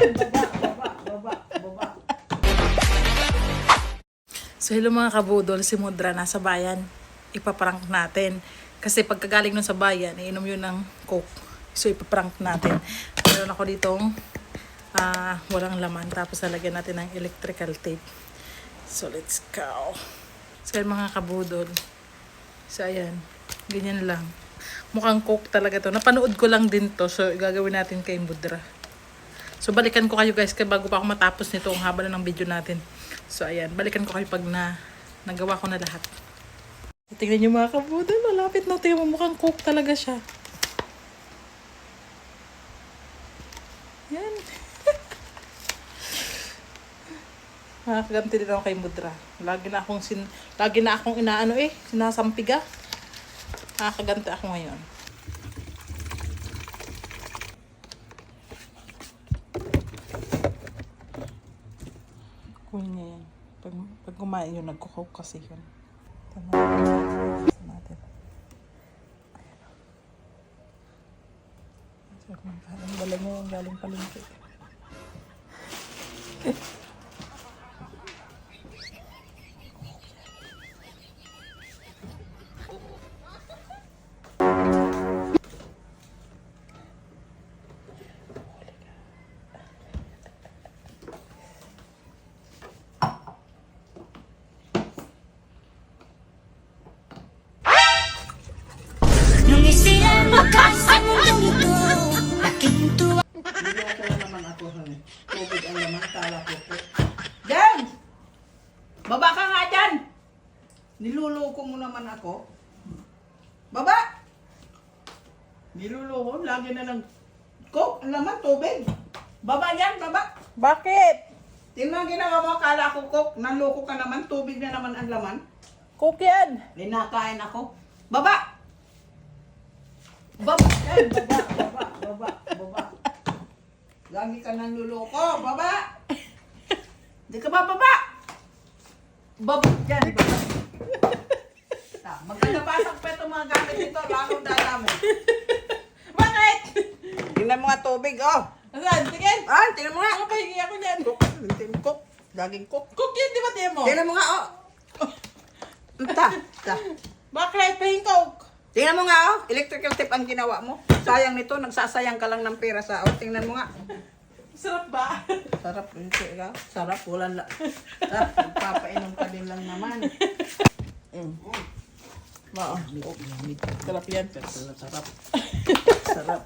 Baba. So hello mga kabudol, si Mudra nasa bayan. Ipaprank natin. Kasi pagkagaling nun sa bayan, iinom yun ng coke. So ipaprank natin. Meron ako ditong walang laman. Tapos lalagyan natin ng electrical tape. So let's go. So yun, mga kabudol. So ayan, ganyan lang. Mukhang coke talaga to. Napanood ko lang din to. So gagawin natin kay Mudra. So balikan ko kayo guys bago pa ako matapos nito ang haba na ng video natin. So ayan, balikan ko kayo pag nagawa ko na lahat. Tingnan niyo mga kabudol, malapit na tayo. Mukhang coke talaga siya. Yan. Nakakaganti din ako kay Mudra. Lagi na akong inaano sinasampiga. Nakakaganti ako ngayon. Kunin niya yan. Pag kumain yun, nagkukaw kasi yun. Tama natin. Ang bala niya yung galing palengke. Niloko na naman ako. Tubig ang laman, kala ko po. Jan! Baba ka nga dyan! Niluloko mo naman ako. Baba! Niluloko, lagi na lang. Coke, ang laman, tubig. Baba yan, baba. Bakit? Tingnan ginawa mo, kala ko Coke. Nanloko ka naman, tubig na naman ang laman. Coke yan. Linakain ako. Baba! Baba! Yan, baba. Lagi ka nang luloko. Baba! Di ka ba baba? Baba! Yan, baba. Magkakapasok pa itong mga gamit dito, lalong dala mo. Bakit? Tingnan mo nga tubig, oh. Asan? Tingin? Tingnan mo nga. Ano pahingi ako niyan? Coke. Laging Coke. Coke yan, di ba tiyan mo? Tingnan mo nga, oh. Ta. Bakit? Pahingi Coke. Tingnan mo nga, oh. Electrical tape ang ginawa mo. Sayang nito, nagsasayang ka lang ng pera sa, oh. Tingnan mo nga. Sarap ba? Sarap, sarap, walang sarap, magpapainom ka din lang naman. Oo. Sarap yan. Sarap.